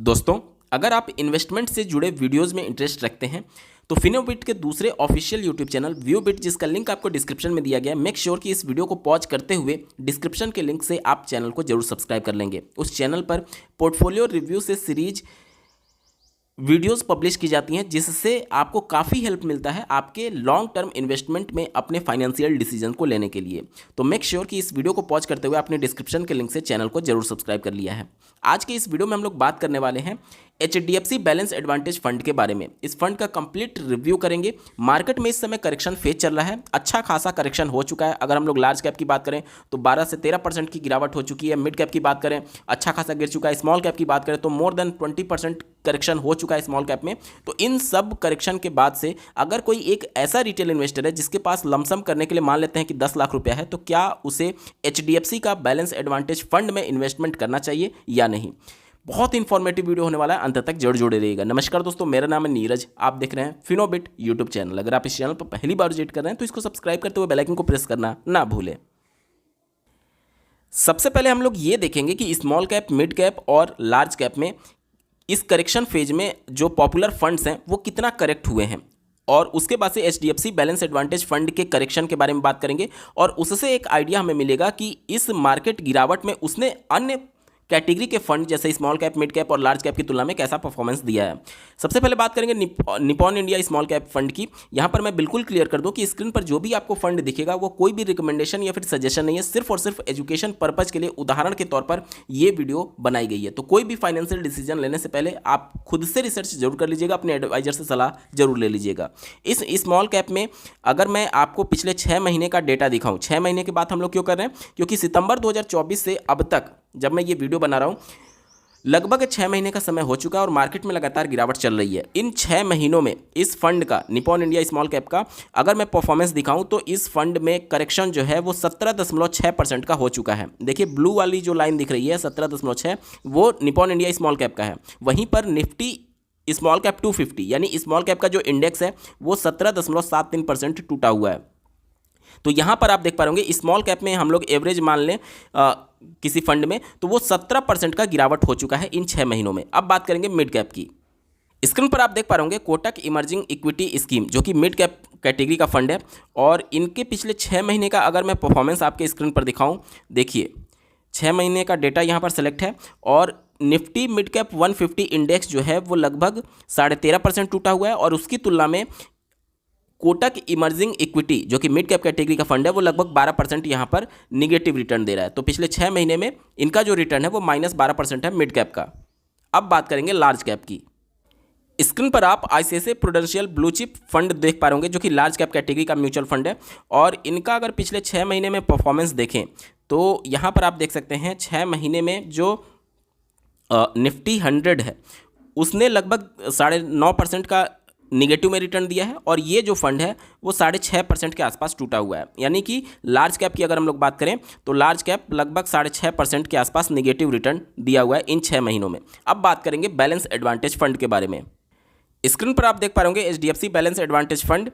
दोस्तों, अगर आप इन्वेस्टमेंट से जुड़े वीडियोस में इंटरेस्ट रखते हैं तो फिनोबिट के दूसरे ऑफिशियल यूट्यूब चैनल व्यूबिट, जिसका लिंक आपको डिस्क्रिप्शन में दिया गया है, मेक श्योर कि इस वीडियो को पॉज करते हुए डिस्क्रिप्शन के लिंक से आप चैनल को जरूर सब्सक्राइब कर लेंगे। उस चैनल पर पोर्टफोलियो रिव्यू से सीरीज वीडियोस पब्लिश की जाती हैं, जिससे आपको काफ़ी हेल्प मिलता है आपके लॉन्ग टर्म इन्वेस्टमेंट में अपने फाइनेंशियल डिसीजन को लेने के लिए। तो मेक श्योर कि इस वीडियो को पॉज करते हुए आपने डिस्क्रिप्शन के लिंक से चैनल को जरूर सब्सक्राइब कर लिया है। आज के इस वीडियो में हम लोग बात करने वाले हैं HDFC बैलेंस एडवांटेज फंड के बारे में। इस फंड का कंप्लीट रिव्यू करेंगे। मार्केट में इस समय करेक्शन फेज चल रहा है, अच्छा खासा करेक्शन हो चुका है। अगर हम लोग लार्ज कैप की बात करें तो 12 से 13% की गिरावट हो चुकी है। मिड कैप की बात करें अच्छा खासा गिर चुका है। स्मॉल कैप की बात करें तो मोर देन 20% करेक्शन हो चुका है स्मॉल कैप में। तो इन सब करेक्शन के बाद से अगर कोई एक ऐसा रिटेल इन्वेस्टर है जिसके पास लमसम करने के लिए मान लेते हैं कि 10 लाख रुपया है, तो क्या उसे HDFC का बैलेंस एडवांटेज फंड में इन्वेस्टमेंट करना चाहिए या नहीं। बहुत इंफॉर्मेटिव वीडियो होने वाला है, अंत तक जड़ जोड़े रहिएगा। नमस्कार दोस्तों, मेरा नाम है नीरज, आप देख रहे हैं फिनोबिट यूट्यूब चैनल। अगर आप इस चैनल पर पहली बार विजिट कर रहे हैं तो इसको सब्सक्राइब करते हुए बेल आइकन को प्रेस करना ना भूलें। सबसे पहले हम लोग ये देखेंगे कि स्मॉल कैप, मिड कैप और लार्ज कैप में इस करेक्शन फेज में जो पॉपुलर फंड्स हैं वो कितना करेक्ट हुए हैं, और उसके बाद से HDFC बैलेंस एडवांटेज फंड के करेक्शन के बारे में बात करेंगे। और उससे एक आइडिया हमें मिलेगा कि इस मार्केट गिरावट में उसने अन्य कैटेगरी के फंड जैसे स्मॉल कैप, मिड कैप और लार्ज कैप की तुलना में कैसा परफॉर्मेंस दिया है। सबसे पहले बात करेंगे Nippon India small cap fund की। यहाँ पर मैं बिल्कुल क्लियर कर दूं कि स्क्रीन पर जो भी आपको फंड दिखेगा वो कोई भी रिकमेंडेशन या फिर सजेशन नहीं है, सिर्फ और सिर्फ एजुकेशन पर्पज के लिए, उदाहरण के तौर पर ये वीडियो बनाई गई है। तो कोई भी फाइनेंशियल डिसीजन लेने से पहले आप खुद से रिसर्च जरूर कर लीजिएगा, अपने एडवाइजर से सलाह जरूर ले लीजिएगा। इस स्मॉल कैप में अगर मैं आपको पिछले 6 महीने का डेटा दिखाऊं, 6 महीने के बाद हम लोग क्यों कर रहे हैं, क्योंकि सितंबर 2024 से अब तक जब मैं ये वीडियो बना रहा हूं लगभग 6 महीने का समय हो चुका है और मार्केट में लगातार गिरावट चल रही है। इन 6 महीनों में इस फंड का, निपॉन इंडिया स्मॉल कैप का, अगर मैं परफॉर्मेंस दिखाऊं तो इस फंड में करेक्शन जो है वो 17.6% का हो चुका है। देखिए ब्लू वाली जो लाइन दिख रही है 17.6, वो निपॉन इंडिया स्मॉल कैप का है। वहीं पर निफ्टी स्मॉल कैप 250 यानी स्मॉल कैप का जो इंडेक्स है वो 17.73% टूटा हुआ है। तो यहाँ पर आप देख पा रहे होंगे स्मॉल कैप में हम लोग एवरेज मान लें किसी फंड में तो वो 17% का गिरावट हो चुका है इन 6 महीनों में। अब बात करेंगे मिड कैप की। स्क्रीन पर आप देख पा रहे होंगे कोटक इमर्जिंग इक्विटी स्कीम, जो कि मिड कैप कैटेगरी का फंड है, और इनके पिछले 6 महीने का अगर मैं परफॉर्मेंस आपके स्क्रीन पर दिखाऊं, देखिए 6 महीने का डेटा यहाँ पर सेलेक्ट है और निफ्टी मिड कैप 150 इंडेक्स जो है वो लगभग 13.5% टूटा हुआ है, और उसकी तुलना में कोटक इमर्जिंग इक्विटी जो कि मिड कैप कैटेगरी का फंड है वो लगभग 12% यहाँ पर निगेटिव रिटर्न दे रहा है। तो पिछले 6 महीने में इनका जो रिटर्न है वो -12% है मिड कैप का। अब बात करेंगे लार्ज कैप की। स्क्रीन पर आप ICICI prudential blue chip fund देख पा रहे होंगे, जो कि लार्ज कैप कैटेगरी का म्यूचुअल फंड है, और इनका अगर पिछले 6 महीने में परफॉर्मेंस देखें तो यहाँ पर आप देख सकते हैं 6 महीने में जो निफ्टी 100 है उसने लगभग 9.5% का निगेटिव में रिटर्न दिया है, और ये जो फंड है वो 6.5% के आसपास टूटा हुआ है। यानी कि लार्ज कैप की अगर हम लोग बात करें तो लार्ज कैप लगभग 6.5% के आसपास निगेटिव रिटर्न दिया हुआ है इन 6 महीनों में। अब बात करेंगे बैलेंस एडवांटेज फंड के बारे में। स्क्रीन पर आप देख पा रहे होंगे HDFC बैलेंस एडवांटेज फंड,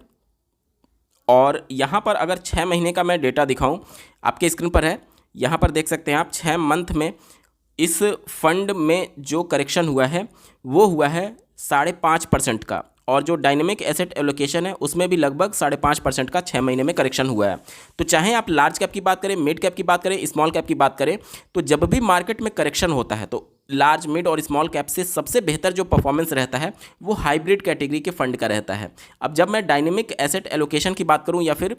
और यहाँ पर अगर 6 महीने का मैं डेटा दिखाऊँ, आपके स्क्रीन पर है, यहाँ पर देख सकते हैं आप 6 मंथ में इस फंड में जो करेक्शन हुआ है वो हुआ है 5.5% का, और जो डायनेमिक एसेट एलोकेशन है उसमें भी लगभग 5.5% का 6 महीने में करेक्शन हुआ है। तो चाहे आप लार्ज कैप की बात करें, मिड कैप की बात करें, स्मॉल कैप की बात करें, तो जब भी मार्केट में करेक्शन होता है तो लार्ज, मिड और स्मॉल कैप से सबसे बेहतर जो परफॉर्मेंस रहता है वो हाइब्रिड कैटेगरी के फंड का रहता है। अब जब मैं डायनेमिक एसेट एलोकेशन की बात करूँ या फिर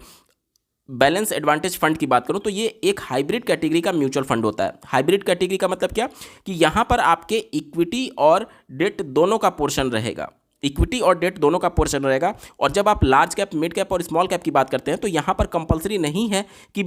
बैलेंस एडवांटेज फंड की बात करूं तो ये एक हाइब्रिड कैटेगरी का म्यूचुअल फंड होता है। हाइब्रिड कैटेगरी का मतलब क्या, कि यहाँ पर आपके इक्विटी और डेट दोनों का पोर्शन रहेगा, इक्विटी और डेट दोनों का पोर्शन रहेगा। और जब आप लार्ज कैप, मिड कैप और स्मॉल कैप की बात करते हैं तो यहाँ पर कंपलसरी नहीं है कि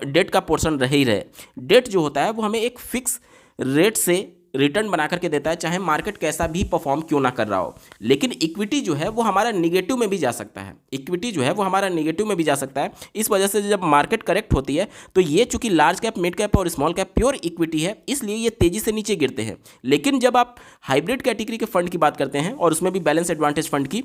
डेट का पोर्शन रहे ही रहे। डेट जो होता है वो हमें एक फिक्स रेट से रिटर्न बना करके देता है, चाहे मार्केट कैसा भी परफॉर्म क्यों ना कर रहा हो। लेकिन इक्विटी जो है वो हमारा निगेटिव में भी जा सकता है, इक्विटी जो है वो हमारा निगेटिव में भी जा सकता है। इस वजह से जब मार्केट करेक्ट होती है तो ये चूंकि लार्ज कैप, मिड कैप और स्मॉल कैप प्योर इक्विटी है, इसलिए ये तेजी से नीचे गिरते हैं। लेकिन जब आप हाइब्रिड कैटेगरी के फंड की बात करते हैं और उसमें भी बैलेंस एडवांटेज फंड की,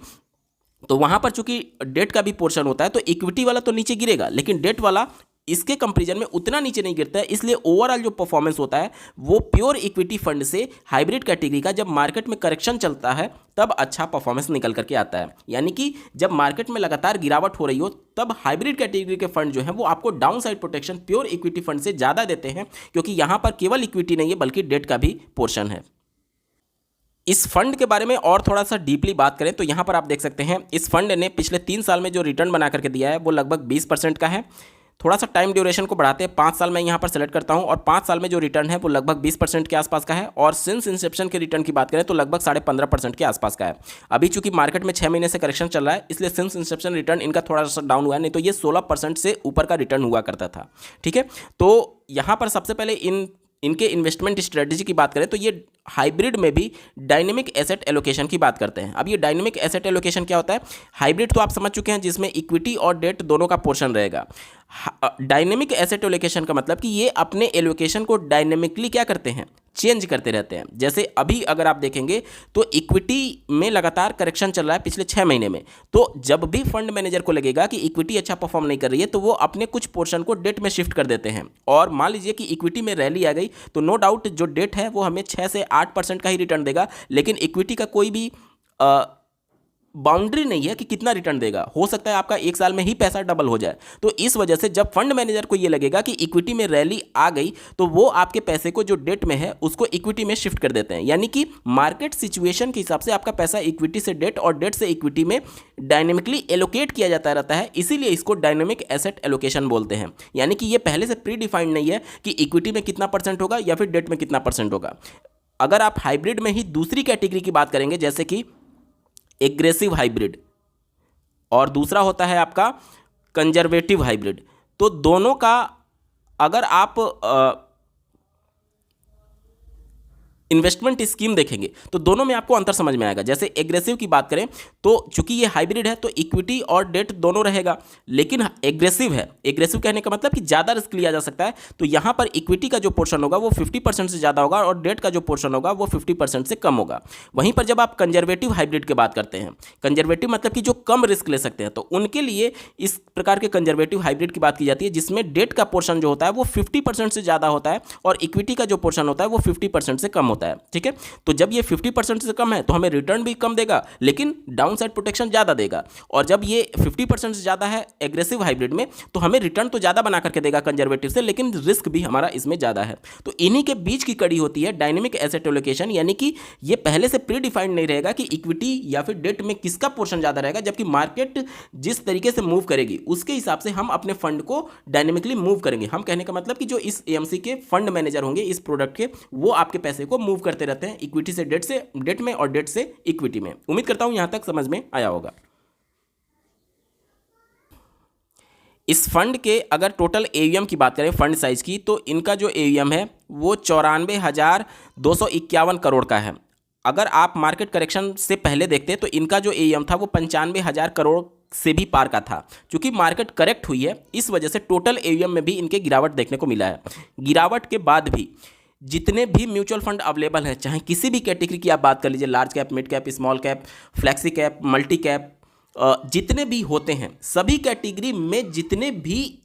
तो वहां पर चूंकि डेट का भी पोर्शन होता है तो इक्विटी वाला तो नीचे गिरेगा, लेकिन डेट वाला इसके कंपैरिजन में उतना नीचे नहीं गिरता है, इसलिए ओवरऑल जो परफॉर्मेंस होता है वो प्योर इक्विटी फंड से हाइब्रिड कैटेगरी का जब मार्केट में करेक्शन चलता है तब अच्छा परफॉर्मेंस निकल करके आता है। यानी कि जब मार्केट में लगातार गिरावट हो रही हो तब हाइब्रिड कैटेगरी के फंड जो है वो आपको down side protection pure equity fund से ज़्यादा देते हैं, क्योंकि यहाँ पर केवल इक्विटी नहीं है बल्कि डेट का भी पोर्शन है। इस फंड के बारे में और थोड़ा सा डीपली बात करें तो यहाँ पर आप देख सकते हैं इस फंड ने पिछले 3 साल में जो रिटर्न बना करके दिया है वो लगभग 20% का है। थोड़ा सा टाइम ड्यूरेशन को बढ़ाते हैं, 5 साल मैं यहाँ पर सेलेक्ट करता हूँ और 5 साल में जो रिटर्न है वो लगभग 20% के आसपास का है। और सिंस इंसेप्शन के रिटर्न की बात करें तो लगभग 15.5% के आसपास का है। अभी चूंकि मार्केट में 6 महीने से करेक्शन चल रहा है इसलिए सिंस इंसेप्शन रिटर्न इनका थोड़ा सा डाउन हुआ है, नहीं तो ये 16% से ऊपर का रिटर्न हुआ करता था। ठीक है, तो यहाँ पर सबसे पहले इनके इन्वेस्टमेंट स्ट्रेटजी की बात करें तो ये हाइब्रिड में भी डायनेमिक एसेट एलोकेशन की बात करते हैं। अब ये डायनेमिक एसेट एलोकेशन क्या होता है? हाइब्रिड तो आप समझ चुके हैं जिसमें इक्विटी और डेट दोनों का पोर्शन रहेगा। डायनेमिक एसेट एलोकेशन का मतलब कि ये अपने एलोकेशन को डायनेमिकली क्या करते हैं, चेंज करते रहते हैं। जैसे अभी अगर आप देखेंगे तो इक्विटी में लगातार करेक्शन चल रहा है पिछले 6 महीने में, तो जब भी फंड मैनेजर को लगेगा कि इक्विटी अच्छा परफॉर्म नहीं कर रही है तो वो अपने कुछ पोर्शन को डेट में शिफ्ट कर देते हैं। और मान लीजिए कि इक्विटी में रैली आ गई तो नो डाउट जो डेट है वो हमें 6 से 8% का ही रिटर्न देगा, लेकिन इक्विटी का कोई भी बाउंड्री नहीं है कि कितना रिटर्न देगा। हो सकता है आपका 1 साल में ही पैसा डबल हो जाए। तो इस वजह से जब फंड मैनेजर को ये लगेगा कि इक्विटी में रैली आ गई तो वो आपके पैसे को जो डेट में है उसको इक्विटी में शिफ्ट कर देते हैं। यानी कि मार्केट सिचुएशन के हिसाब से आपका पैसा इक्विटी से डेट और डेट से इक्विटी में डायनेमिकली एलोकेट किया जाता रहता है, इसीलिए इसको डायनेमिक एसेट एलोकेशन बोलते हैं। यानी कि ये पहले से प्री डिफाइंड नहीं है कि इक्विटी में कितना परसेंट होगा या फिर डेट में कितना परसेंट होगा। अगर आप हाइब्रिड में ही दूसरी कैटेगरी की बात करेंगे जैसे कि एग्रेसिव हाइब्रिड और दूसरा होता है आपका कंजर्वेटिव हाइब्रिड, तो दोनों का अगर आप इन्वेस्टमेंट स्कीम देखेंगे तो दोनों में आपको अंतर समझ में आएगा। जैसे एग्रेसिव की बात करें तो चूंकि ये हाइब्रिड है तो इक्विटी और डेट दोनों रहेगा, लेकिन एग्रेसिव है। एग्रेसिव कहने का मतलब कि ज़्यादा रिस्क लिया जा सकता है, तो यहाँ पर इक्विटी का जो पोर्शन होगा वो 50% से ज़्यादा होगा और डेट का जो पोर्शन होगा वो 50% से कम होगा। वहीं पर जब आप कंजर्वेटिव हाइब्रिड की बात करते हैं, कंजर्वेटिव मतलब कि जो कम रिस्क ले सकते हैं, तो उनके लिए इस प्रकार के कंजर्वेटिव हाइब्रिड की बात की जाती है जिसमें डेट का पोर्शन जो होता है वो 50% से ज़्यादा होता है और इक्विटी का जो पोर्शन होता है वो 50% से कम होता है। ठीक है, तो जब ये 50% से कम है तो हमें रिटर्न भी कम देगा लेकिन डाउन साइड प्रोटेक्शन ज़्यादा देगा। और जब ये 50% से ज़्यादा है एग्रेसिव हाइब्रिड में तो हमें रिटर्न तो ज़्यादा बना करके देगा कंजर्वेटिव से, लेकिन रिस्क भी हमारा इसमें ज़्यादा है। तो इन्हीं के बीच की कड़ी होती है डायनेमिक एसेट एलोकेशन, यानी कि ये पहले से प्री डिफाइंड नहीं रहेगा कि इक्विटी या फिर डेट में किसका पोर्शन ज़्यादा रहेगा, जबकि मार्केट जिस तरीके से मूव करेगी उसके हिसाब से हम अपने फंड को डायनेमिकली मूव करेंगे। हम कहने का मतलब कि जो इस एएमसी के फंड मैनेजर होंगे इस प्रोडक्ट के, वो आपके पैसे को मूव करते रहते हैं इक्विटी से डेट में और डेट से इक्विटी में। उम्मीद करता हूं यहां तक समझ में आया होगा। इस फंड के अगर टोटल एयूएम की बात करें फंड साइज की, तो इनका जो एयूएम है वो 94,251 करोड़ का है। अगर आप मार्केट करेक्शन से पहले देखते तो इनका जो एयूएम था वो 95,000 करोड़ से भी पार का था। क्योंकि मार्केट करेक्ट हुई है इस वजह से टोटल एयूएम में भी इनके गिरावट देखने को मिला है। गिरावट के बाद भी जितने भी म्यूचुअल फंड अवेलेबल है, चाहे किसी भी कैटेगरी की आप बात कर लीजिए, large cap, mid cap, small cap, flexi cap, multi cap, जितने भी होते हैं सभी कैटेगरी में जितने भी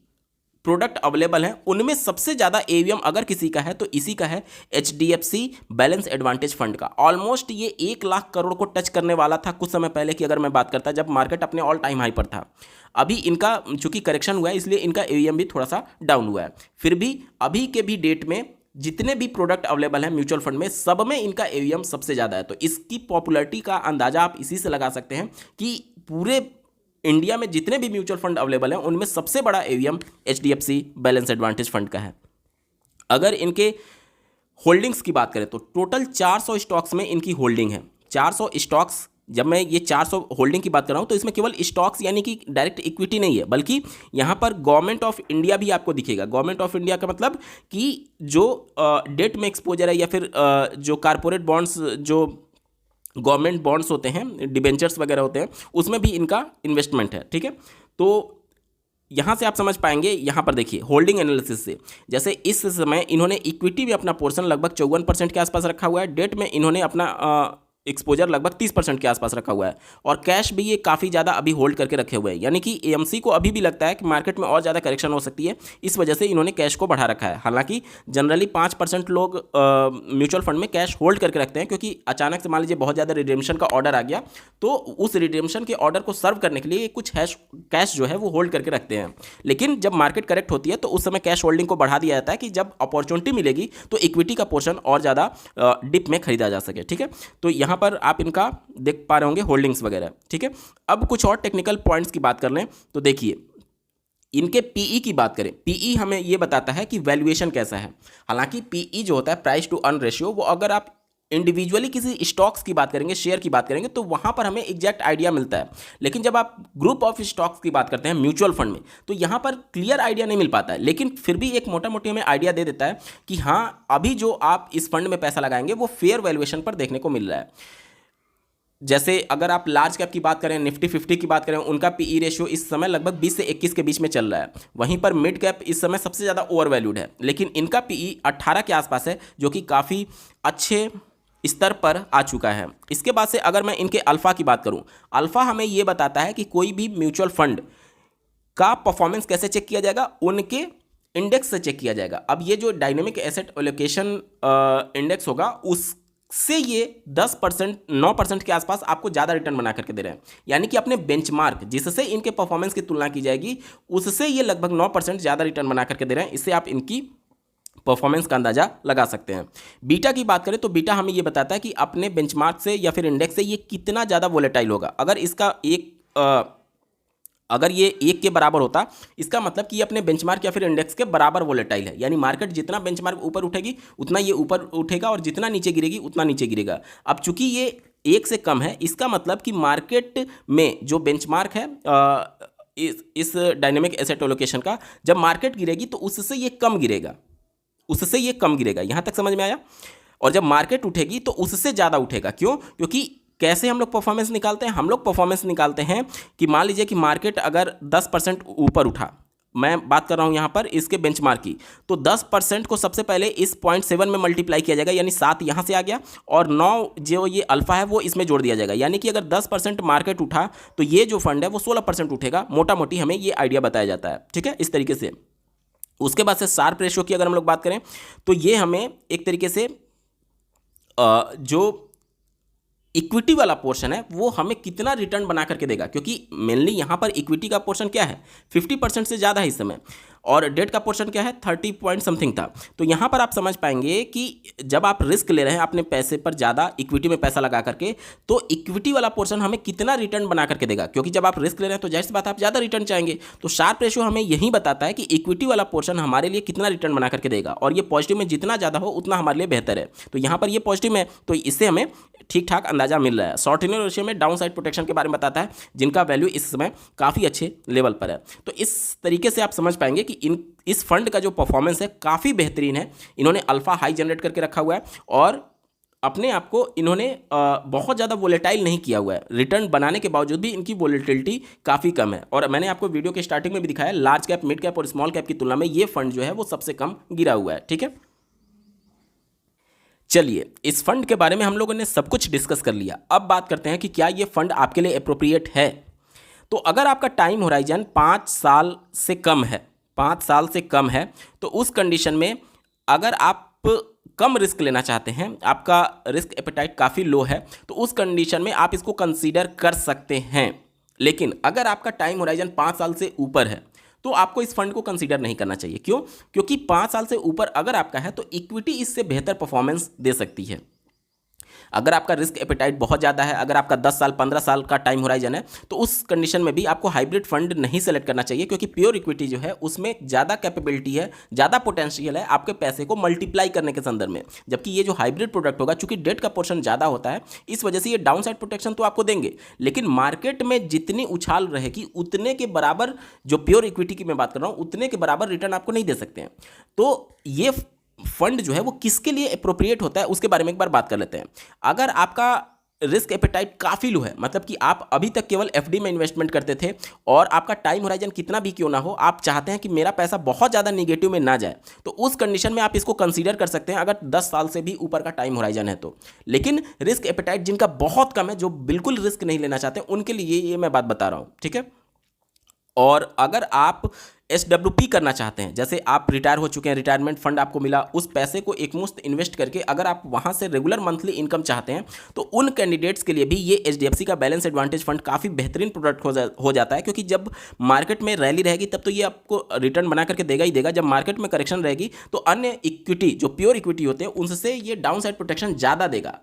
प्रोडक्ट अवेलेबल हैं उनमें सबसे ज़्यादा एयूएम अगर किसी का है तो इसी का है, एचडीएफसी बैलेंस एडवांटेज फंड का। ऑलमोस्ट ये 1 लाख करोड़ को टच करने वाला था कुछ समय पहले की अगर मैं बात करता, जब मार्केट अपने ऑल टाइम हाई पर था। अभी इनका चूंकि करेक्शन हुआ है इसलिए इनका एयूएम भी थोड़ा सा डाउन हुआ है। फिर भी अभी के भी डेट में जितने भी प्रोडक्ट अवेलेबल हैं म्यूचुअल फंड में सब में इनका एयूएम सबसे ज़्यादा है। तो इसकी पॉपुलैरिटी का अंदाजा आप इसी से लगा सकते हैं कि पूरे इंडिया में जितने भी म्यूचुअल फंड अवेलेबल हैं उनमें सबसे बड़ा AUM HDFC balance advantage fund का है। अगर इनके होल्डिंग्स की बात करें तो टोटल 400 स्टॉक्स में इनकी होल्डिंग है। 400 स्टॉक्स, जब मैं ये 400 होल्डिंग की बात कर रहा हूँ तो इसमें केवल स्टॉक्स यानी कि डायरेक्ट इक्विटी नहीं है, बल्कि यहाँ पर गवर्नमेंट ऑफ इंडिया भी आपको दिखेगा। गवर्नमेंट ऑफ इंडिया का मतलब कि जो डेट में एक्सपोजर है या फिर जो कारपोरेट बॉन्ड्स, जो गवर्नमेंट बॉन्ड्स होते हैं, डिबेंचर्स वगैरह होते हैं, उसमें भी इनका इन्वेस्टमेंट है। ठीक है, तो यहाँ से आप समझ पाएंगे। यहाँ पर देखिए होल्डिंग एनालिसिस से, जैसे इस समय इन्होंने इक्विटी में अपना पोर्शन लगभग 54% के आसपास रखा हुआ है, डेट में इन्होंने अपना एक्सपोजर लगभग 30% के आसपास रखा हुआ है, और कैश भी ये काफ़ी ज़्यादा अभी होल्ड करके रखे हुए हैं। यानी कि एएमसी को अभी भी लगता है कि मार्केट में और ज़्यादा करेक्शन हो सकती है, इस वजह से इन्होंने कैश को बढ़ा रखा है। हालांकि जनरली 5% लोग म्यूचुअल फंड में कैश होल्ड करके रखते हैं, क्योंकि अचानक से मान लीजिए बहुत ज़्यादा रिडेम्पशन का ऑर्डर आ गया, तो उस रिडेम्पशन के ऑर्डर को सर्व करने के लिए कुछ कैश जो है वो होल्ड करके रखते हैं। लेकिन जब मार्केट करेक्ट होती है तो उस समय कैश होल्डिंग को बढ़ा दिया जाता है कि जब अपॉर्चुनिटी मिलेगी तो इक्विटी का पोर्शन और ज़्यादा डिप में खरीदा जा सके। ठीक है, तो यहाँ पर आप इनका देख पा रहे होंगे होल्डिंग्स वगैरह। ठीक है, अब कुछ और टेक्निकल पॉइंट्स की बात कर लें तो देखिए, इनके पीई की बात करें, पीई हमें ये बताता है कि वैल्यूएशन कैसा है। हालांकि पीई जो होता है, प्राइस टू अर्न रेशियो, वो अगर आप इंडिविजुअली किसी स्टॉक्स की बात करेंगे, शेयर की बात करेंगे, तो वहां पर हमें एग्जैक्ट आइडिया मिलता है। लेकिन जब आप ग्रुप ऑफ स्टॉक्स की बात करते हैं म्यूचुअल फंड में, तो यहां पर क्लियर आइडिया नहीं मिल पाता है। लेकिन फिर भी एक मोटा मोटी हमें आइडिया दे देता है कि हाँ, अभी जो आप इस फंड में पैसा लगाएंगे वो फेयर वैल्यूएशन पर देखने को मिल रहा है। जैसे अगर आप लार्ज कैप की बात करें, निफ्टी 50 की बात करें, उनका पीई रेशियो इस समय लगभग 20 से 21 के बीच में चल रहा है। वहीं पर मिड कैप इस समय सबसे ज़्यादा ओवर वैल्यूड है, लेकिन इनका पीई 18 के आसपास है, जो कि काफ़ी अच्छे स्तर पर आ चुका है। इसके बाद से अगर मैं इनके अल्फ़ा की बात करूं, अल्फ़ा हमें ये बताता है कि कोई भी म्यूचुअल फंड का परफॉर्मेंस कैसे चेक किया जाएगा, उनके इंडेक्स से चेक किया जाएगा। अब ये जो डायनेमिक एसेट एलोकेशन इंडेक्स होगा, उससे ये 10%, 9% के आसपास आपको ज़्यादा रिटर्न बना करके दे रहे हैं। यानी कि अपने बेंचमार्क जिससे इनके परफॉर्मेंस की तुलना की जाएगी, उससे ये लगभग 9% ज़्यादा रिटर्न बना करके दे रहे हैं। इससे आप इनकी परफॉर्मेंस का अंदाजा लगा सकते हैं। बीटा की बात करें तो बीटा हमें ये बताता है कि अपने बेंचमार्क से या फिर इंडेक्स से ये कितना ज़्यादा वोलेटाइल होगा। अगर इसका अगर ये 1 के बराबर होता, इसका मतलब कि ये अपने बेंचमार्क या फिर इंडेक्स के बराबर वोलेटाइल है। यानी मार्केट जितना बेंचमार्क ऊपर उठेगी उतना ये ऊपर उठेगा, और जितना नीचे गिरेगी उतना नीचे गिरेगा। अब चूंकि ये 1 से कम है, इसका मतलब कि मार्केट में जो बेंचमार्क है इस डायनेमिक एसेट एलोकेशन का, जब मार्केट गिरेगी तो उससे ये कम गिरेगा, उससे ये कम गिरेगा। यहाँ तक समझ में आया। और जब मार्केट उठेगी तो उससे ज़्यादा उठेगा। क्यों? क्योंकि कैसे हम लोग परफॉर्मेंस निकालते हैं, हम लोग परफॉर्मेंस निकालते हैं कि मान लीजिए कि मार्केट अगर 10% ऊपर उठा, मैं बात कर रहा हूँ यहाँ पर इसके बेंचमार्क की, तो 10% को सबसे पहले इस 0.7 में मल्टीप्लाई किया जाएगा, यानी 7 यहाँ से आ गया, और 9 जो ये अल्फा है वो इसमें जोड़ दिया जाएगा। यानी कि अगर 10% मार्केट उठा तो ये जो फंड है वो 16% उठेगा। मोटा मोटी हमें ये आइडिया बताया जाता है। ठीक है, इस तरीके से। उसके बाद से शार्प रेशियो की अगर हम लोग बात करें तो ये हमें एक तरीके से जो इक्विटी वाला पोर्शन है वो हमें कितना रिटर्न बना करके देगा, क्योंकि मेनली यहाँ पर इक्विटी का पोर्शन क्या है, 50% से ज़्यादा है इस समय, और डेट का पोर्शन क्या है, 30 पॉइंट समथिंग था। तो यहाँ पर आप समझ पाएंगे कि जब आप रिस्क ले रहे हैं अपने पैसे पर ज़्यादा, इक्विटी में पैसा लगा करके, तो इक्विटी वाला पोर्शन हमें कितना रिटर्न बना करके देगा। क्योंकि जब आप रिस्क ले रहे हैं तो जाहिर सी बात है आप ज़्यादा रिटर्न चाहेंगे। तो शार्प रेशियो हमें यही बताता है कि इक्विटी वाला पोर्शन हमारे लिए कितना रिटर्न बना करके देगा, और ये पॉजिटिव में जितना ज़्यादा हो उतना हमारे लिए बेहतर है। तो यहाँ पर ये पॉजिटिव है, तो इससे हमें ठीक ठाक अंदाजा मिल रहा है। शॉर्ट टेन्योर रेशियो में डाउन साइड प्रोटेक्शन के बारे में बताता है, जिनका वैल्यू इस समय काफ़ी अच्छे लेवल पर है। तो इस तरीके से आप समझ पाएंगे कि इस फंड का जो परफॉर्मेंस है काफ़ी बेहतरीन है। इन्होंने अल्फा हाई जनरेट करके रखा हुआ है, और अपने आप को इन्होंने बहुत ज़्यादा वोलेटाइल नहीं किया हुआ है। रिटर्न बनाने के बावजूद भी इनकी वोलेटिलिटी काफ़ी कम है। और मैंने आपको वीडियो के स्टार्टिंग में भी दिखाया, लार्ज कैप, मिड कैप और स्मॉल कैप की तुलना में ये फंड जो है वो सबसे कम गिरा हुआ है। ठीक है, चलिए इस फंड के बारे में हम लोगों ने सब कुछ डिस्कस कर लिया। अब बात करते हैं कि क्या ये फंड आपके लिए अप्रोप्रिएट है। तो अगर आपका टाइम होराइजन 5 साल से कम है, 5 साल से कम है, तो उस कंडीशन में अगर आप कम रिस्क लेना चाहते हैं, आपका रिस्क एपेटाइट काफ़ी लो है, तो उस कंडीशन में आप इसको कंसीडर कर सकते हैं। लेकिन अगर आपका टाइम होराइजन 5 साल से ऊपर है तो आपको इस फंड को कंसीडर नहीं करना चाहिए। क्यों? क्योंकि 5 साल से ऊपर अगर आपका है तो इक्विटी इससे बेहतर परफॉर्मेंस दे सकती है। अगर आपका रिस्क एपेटाइट बहुत ज़्यादा है, अगर आपका 10 साल 15 साल का टाइम होराइजन है, तो उस कंडीशन में भी आपको हाइब्रिड फंड नहीं सेलेक्ट करना चाहिए, क्योंकि प्योर इक्विटी जो है उसमें ज़्यादा कैपेबिलिटी है, ज़्यादा पोटेंशियल है आपके पैसे को मल्टीप्लाई करने के संदर्भ में। जबकि ये जो हाइब्रिड प्रोडक्ट होगा, चूंकि डेट का पोर्शन ज़्यादा होता है, इस वजह से ये डाउन साइड प्रोटेक्शन तो आपको देंगे, लेकिन मार्केट में जितनी उछाल रहेगी उतने के बराबर, जो प्योर इक्विटी की मैं बात कर रहा हूँ, उतने के बराबर रिटर्न आपको नहीं दे सकते हैं। तो ये फंड जो है वो किसके लिए अप्रोप्रिएट होता है उसके बारे में एक बार बात कर लेते हैं। अगर आपका रिस्क एपेटाइट काफ़ी लो है, मतलब कि आप अभी तक केवल एफडी में इन्वेस्टमेंट करते थे और आपका टाइम होराइजन कितना भी क्यों ना हो, आप चाहते हैं कि मेरा पैसा बहुत ज़्यादा निगेटिव में ना जाए, तो उस कंडीशन में आप इसको कंसीडर कर सकते हैं अगर 10 साल से भी ऊपर का टाइम होराइजन है तो। लेकिन रिस्क एपेटाइट जिनका बहुत कम है, जो बिल्कुल रिस्क नहीं लेना चाहते, उनके लिए ये मैं बात बता रहा हूँ, ठीक है। और अगर आप SWP करना चाहते हैं, जैसे आप रिटायर हो चुके हैं, रिटायरमेंट फंड आपको मिला, उस पैसे को एकमुश्त इन्वेस्ट करके अगर आप वहां से रेगुलर मंथली इनकम चाहते हैं, तो उन कैंडिडेट्स के लिए भी ये HDFC का बैलेंस एडवांटेज फंड काफ़ी बेहतरीन प्रोडक्ट हो जाता है, क्योंकि जब मार्केट में रैली रहेगी तब तो ये आपको रिटर्न बना करके देगा ही देगा। जब मार्केट में करेक्शन रहेगी तो अन्य इक्विटी, जो प्योर इक्विटी होते हैं, उनसे ये डाउन साइड प्रोटेक्शन ज़्यादा देगा।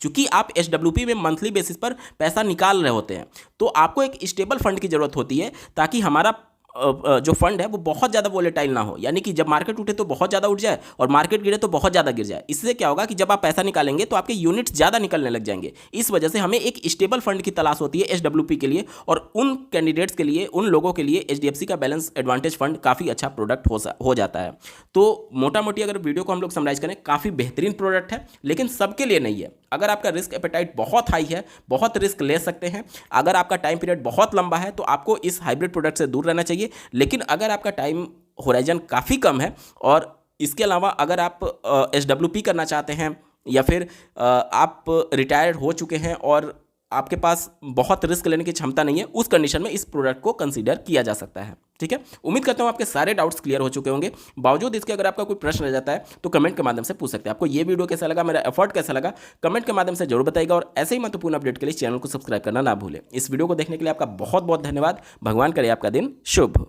क्योंकि आप SWP में मंथली बेसिस पर पैसा निकाल रहे होते हैं, तो आपको एक स्टेबल फंड की ज़रूरत होती है, ताकि हमारा जो फंड है वो बहुत ज़्यादा वोलेटाइल ना हो, यानी कि जब मार्केट उठे तो बहुत ज़्यादा उठ जाए और मार्केट गिरे तो बहुत ज़्यादा गिर जाए। इससे क्या होगा कि जब आप पैसा निकालेंगे तो आपके यूनिट्स ज़्यादा निकलने लग जाएंगे। इस वजह से हमें एक स्टेबल फंड की तलाश होती है SWP के लिए, और उन कैंडिडेट्स के लिए, उन लोगों के लिए HDFC का बैलेंस एडवांटेज फंड काफ़ी अच्छा प्रोडक्ट हो जाता है। तो मोटा मोटी अगर वीडियो को हम लोग समराइज करें, काफ़ी बेहतरीन प्रोडक्ट है, लेकिन सबके लिए नहीं है। अगर आपका रिस्क एपेटाइट बहुत हाई है, बहुत रिस्क ले सकते हैं, अगर आपका टाइम पीरियड बहुत लंबा है, तो आपको इस हाइब्रिड प्रोडक्ट से दूर रहना चाहिए। लेकिन अगर आपका टाइम होराइजन काफ़ी कम है और इसके अलावा अगर आप SWP करना चाहते हैं, या फिर आप रिटायर्ड हो चुके हैं और आपके पास बहुत रिस्क लेने की क्षमता नहीं है, उस कंडीशन में इस प्रोडक्ट को कंसीडर किया जा सकता है, ठीक है। उम्मीद करता हूं आपके सारे डाउट्स क्लियर हो चुके होंगे। बावजूद इसके अगर आपका कोई प्रश्न रह जाता है तो कमेंट के माध्यम से पूछ सकते हैं। आपको ये वीडियो कैसा लगा, मेरा एफर्ट कैसा लगा, कमेंट के माध्यम से जरूर बताइएगा, और ऐसे ही महत्वपूर्ण अपडेट के लिए चैनल को सब्सक्राइब करना ना भूलें। इस वीडियो को देखने के लिए आपका बहुत बहुत धन्यवाद। भगवान करे आपका दिन शुभ।